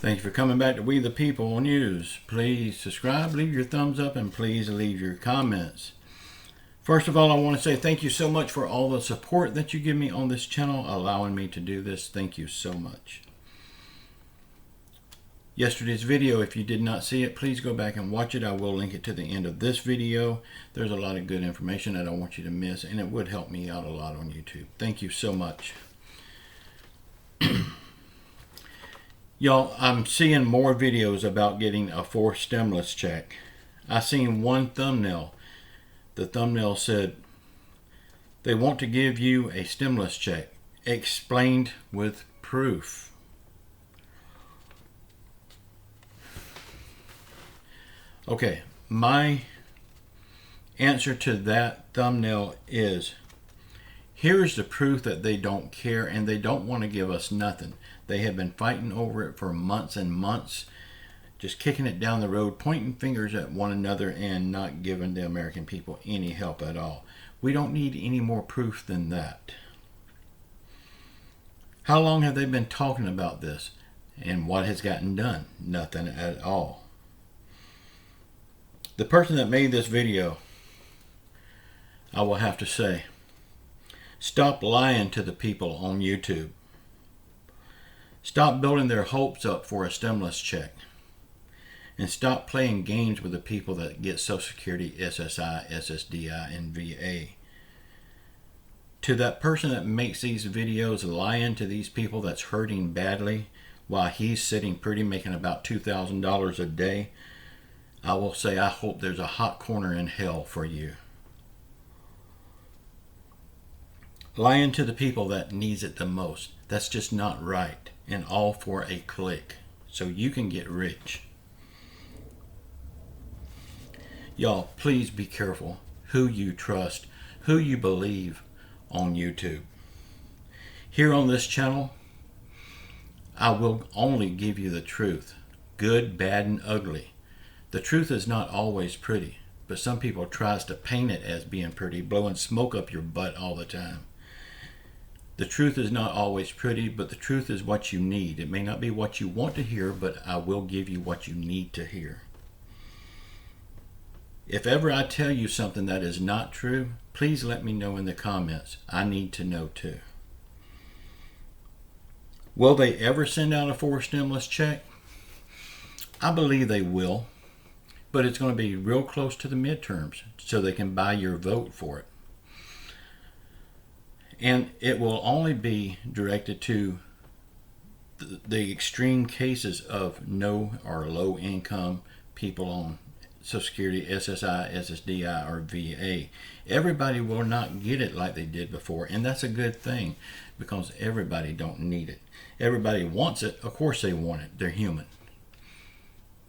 Thank you for coming back to We the People News. Please subscribe, leave your thumbs up, and please leave your comments. First of all, I want to say thank you so much for all the support that you give me on this channel, allowing me to do this. Thank you so much. Yesterday's video, if you did not see it, please go back and watch it. I will link it to the end of this video. There's a lot of good information I don't want you to miss, and it would help me out a lot on YouTube. Thank you so much. Y'all, I'm seeing more videos about getting a forced stimulus check. I seen one thumbnail. The thumbnail said, they want to give you a stimulus check, explained with proof. Okay, my answer to that thumbnail is, here's the proof that they don't care and they don't want to give us nothing. They have been fighting over it for months and months, just kicking it down the road, pointing fingers at one another and not giving the American people any help at all. We don't need any more proof than that. How long have they been talking about this? And what has gotten done? Nothing at all. The person that made this video, I will have to say, stop lying to the people on YouTube. Stop building their hopes up for a stimulus check. And stop playing games with the people that get Social Security, SSI, SSDI, and VA. To that person that makes these videos lying to these people that's hurting badly while he's sitting pretty making about $2,000 a day, I will say I hope there's a hot corner in hell for you. Lying to the people that needs it the most, that's just not right. And all for a click, so you can get rich. Y'all, please be careful who you trust, who you believe on YouTube. Here on this channel, I will only give you the truth, good, bad, and ugly. The truth is not always pretty, but some people tries to paint it as being pretty, blowing smoke up your butt all the time. The truth is not always pretty, but the truth is what you need. It may not be what you want to hear, but I will give you what you need to hear. If ever I tell you something that is not true, please let me know in the comments. I need to know too. Will they ever send out a forced stimulus check? I believe they will, but it's going to be real close to the midterms so they can buy your vote for it. And it will only be directed to the extreme cases of no or low income people on Social Security, SSI, SSDI, or VA. Everybody will not get it like they did before, and that's a good thing because everybody don't need it. Everybody wants it. Of course they want it. They're human.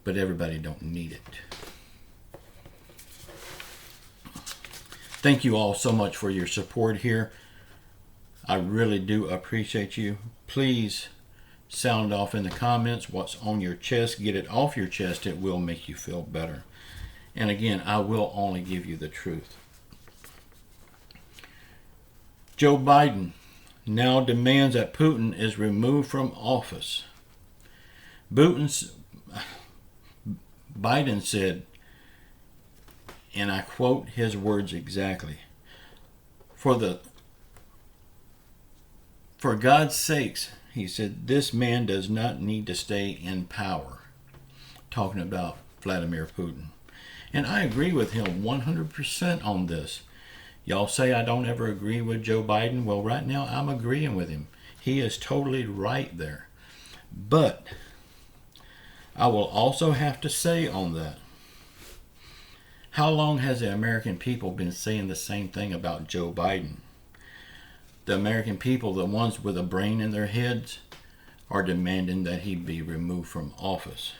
But everybody don't need it. Thank you all so much for your support here. I really do appreciate you. Please sound off in the comments what's on your chest. Get it off your chest. It will make you feel better. And again, I will only give you the truth. Joe Biden now demands that Putin is removed from office. Biden said, and I quote his words exactly, For God's sakes, he said, this man does not need to stay in power. Talking about Vladimir Putin. And I agree with him 100% on this. Y'all say I don't ever agree with Joe Biden. Well, right now I'm agreeing with him. He is totally right there. But I will also have to say on that, how long has the American people been saying the same thing about Joe Biden? The American people, the ones with a brain in their heads, are demanding that he be removed from office.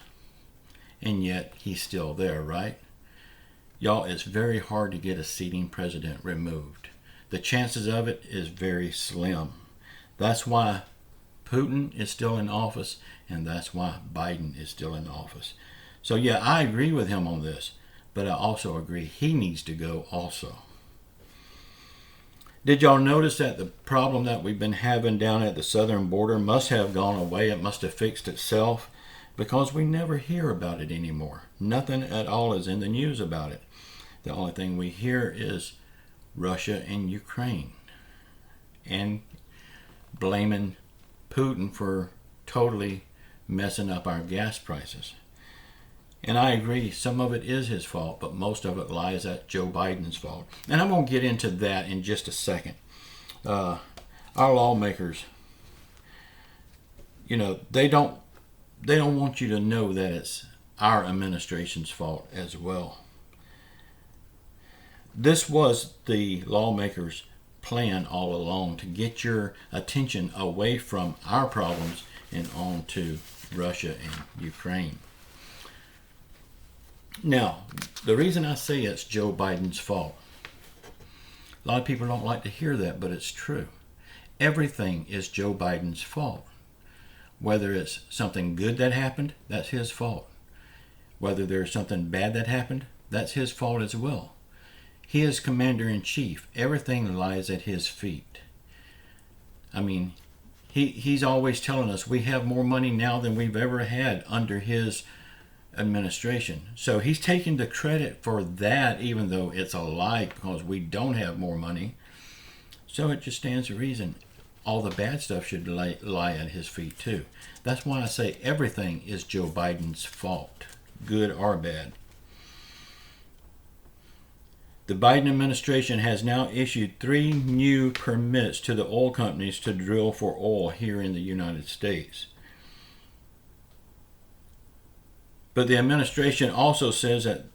And yet, he's still there, right? Y'all, it's very hard to get a sitting president removed. The chances of it is very slim. That's why Putin is still in office, and that's why Biden is still in office. So yeah, I agree with him on this, but I also agree he needs to go also. Did y'all notice that the problem that we've been having down at the southern border must have gone away? It must have fixed itself because we never hear about it anymore. Nothing at all is in the news about it. The only thing we hear is Russia and Ukraine and blaming Putin for totally messing up our gas prices. And I agree, some of it is his fault, but most of it lies at Joe Biden's fault. And I'm going to get into that in just a second. Our lawmakers, they don't want you to know that it's our administration's fault as well. This was the lawmakers' plan all along, to get your attention away from our problems and on to Russia and Ukraine. Now, the reason I say it's Joe Biden's fault, a lot of people don't like to hear that, but it's true. Everything is Joe Biden's fault. Whether it's something good that happened, that's his fault. Whether there's something bad that happened, that's his fault as well. He is commander-in-chief. Everything lies at his feet. I mean, he's always telling us we have more money now than we've ever had under his administration. So he's taking the credit for that, even though it's a lie, because we don't have more money. So it just stands to reason all the bad stuff should lie at his feet too. That's why I say everything is Joe Biden's fault, good or bad. The Biden administration has now issued 3 new permits to the oil companies to drill for oil here in the United States. But the administration also says that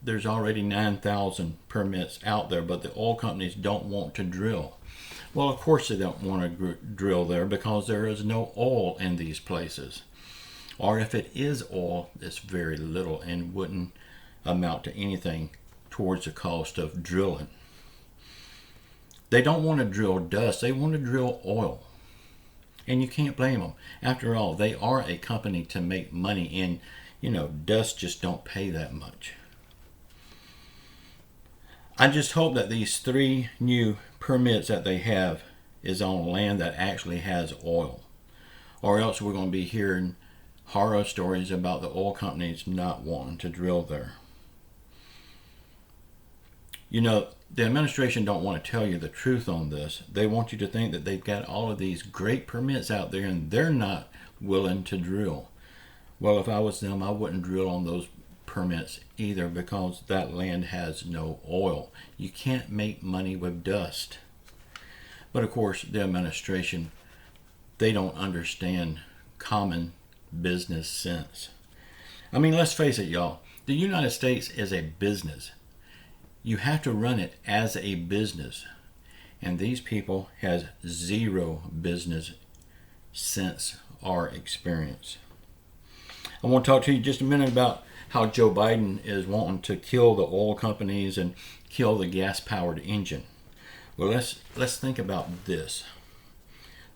there's already 9,000 permits out there, but the oil companies don't want to drill. Well, of course they don't want to drill there, because there is no oil in these places. Or if it is oil, it's very little and wouldn't amount to anything towards the cost of drilling. They don't want to drill dust, they want to drill oil. And you can't blame them. After all, they are a company to make money, and dust just don't pay that much. I just hope that these 3 new permits that they have is on land that actually has oil. Or else we're going to be hearing horror stories about the oil companies not wanting to drill there. The administration don't want to tell you the truth on this. They want you to think that they've got all of these great permits out there and they're not willing to drill. Well, if I was them, I wouldn't drill on those permits either, because that land has no oil. You can't make money with dust. But of course, the administration, they don't understand common business sense. I mean, let's face it, y'all. The United States is a business. You have to run it as a business. And these people has zero business sense or experience. I want to talk to you just a minute about how Joe Biden is wanting to kill the oil companies and kill the gas-powered engine. Well, let's think about this.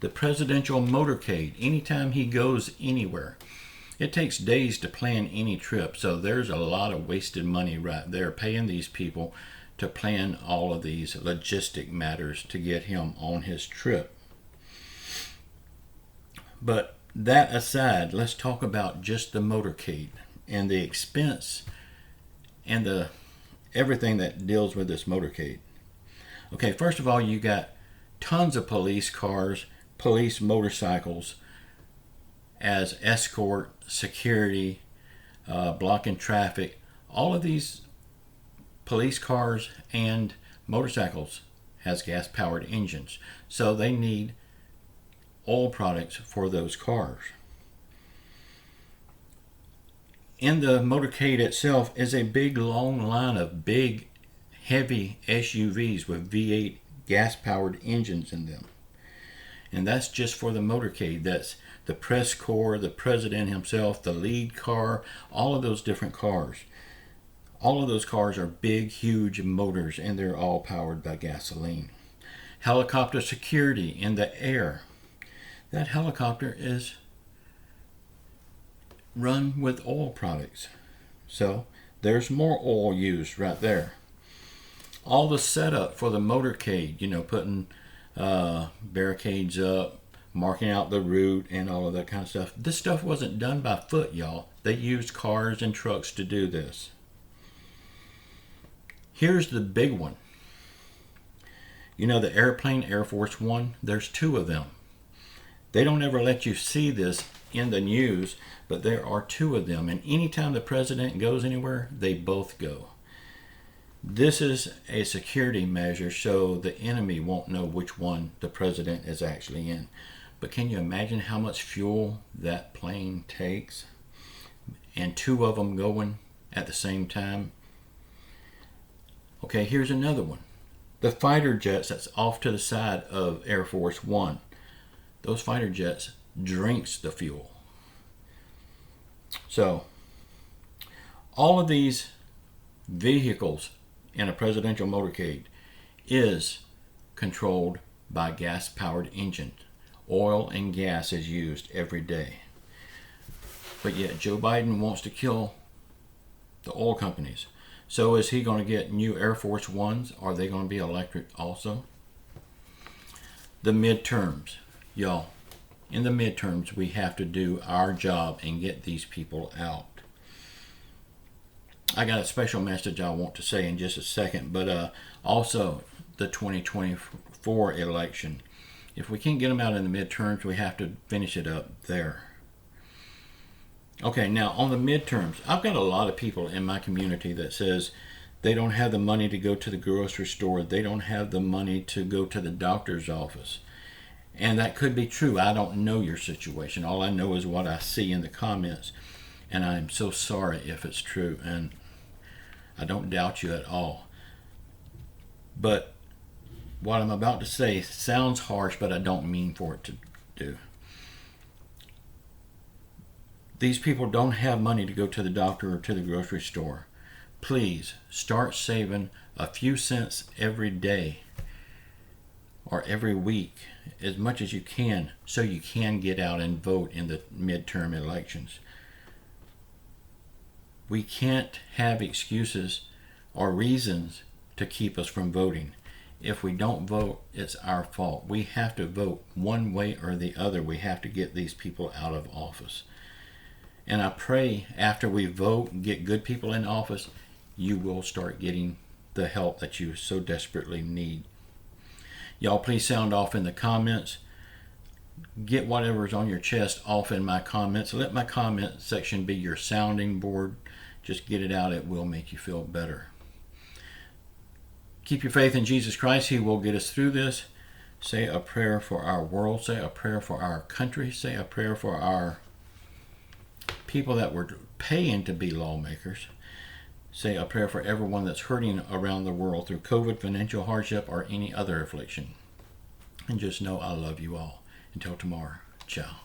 The presidential motorcade, anytime he goes anywhere, it takes days to plan any trip, so there's a lot of wasted money right there paying these people to plan all of these logistic matters to get him on his trip. But that aside, let's talk about just the motorcade and the expense and the everything that deals with this motorcade. Okay, first of all, you got tons of police cars, police motorcycles as escort, security, blocking traffic. All of these police cars and motorcycles has gas-powered engines, so they need oil products for those cars. In the motorcade itself is a big long line of big heavy SUVs with V8 gas-powered engines in them. And that's just for the motorcade. That's the press corps, the president himself, the lead car, all of those different cars. All of those cars are big, huge motors, and they're all powered by gasoline. Helicopter security in the air. That helicopter is run with oil products. So there's more oil used right there. All the setup for the motorcade, putting barricades up, marking out the route and all of that kind of stuff. This stuff wasn't done by foot, y'all. They used cars and trucks to do this. Here's the big one. You know the airplane, Air Force One? There's 2 of them. They don't ever let you see this in the news, but there are 2 of them. And anytime the president goes anywhere, they both go. This is a security measure so the enemy won't know which one the president is actually in. But can you imagine how much fuel that plane takes? And 2 of them going at the same time. Okay, here's another one. The fighter jets that's off to the side of Air Force One. Those fighter jets drinks the fuel. So, all of these vehicles in a presidential motorcade is controlled by gas-powered engine. Oil and gas is used every day. But yet Joe Biden wants to kill the oil companies. So is he going to get new Air Force Ones? Are they going to be electric also? The midterms. Y'all, in the midterms, we have to do our job and get these people out. I got a special message I want to say in just a second, but also the 2024 election. If we can't get them out in the midterms, we have to finish it up there. Okay, now on the midterms, I've got a lot of people in my community that says they don't have the money to go to the grocery store. They don't have the money to go to the doctor's office. And that could be true. I don't know your situation. All I know is what I see in the comments. And I'm so sorry if it's true. And I don't doubt you at all. But what I'm about to say sounds harsh, but I don't mean for it to do. These people don't have money to go to the doctor or to the grocery store. Please start saving a few cents every day or every week, as much as you can, so you can get out and vote in the midterm elections. We can't have excuses or reasons to keep us from voting. If we don't vote, it's our fault. We have to vote one way or the other. We have to get these people out of office. And I pray after we vote and get good people in office, you will start getting the help that you so desperately need. Y'all please sound off in the comments. Get whatever's on your chest off in my comments. Let my comment section be your sounding board. Just get it out. It will make you feel better. Keep your faith in Jesus Christ. He will get us through this. Say a prayer for our world. Say a prayer for our country. Say a prayer for our people that we're paying to be lawmakers. Say a prayer for everyone that's hurting around the world through COVID, financial hardship, or any other affliction. And just know I love you all. Until tomorrow, ciao.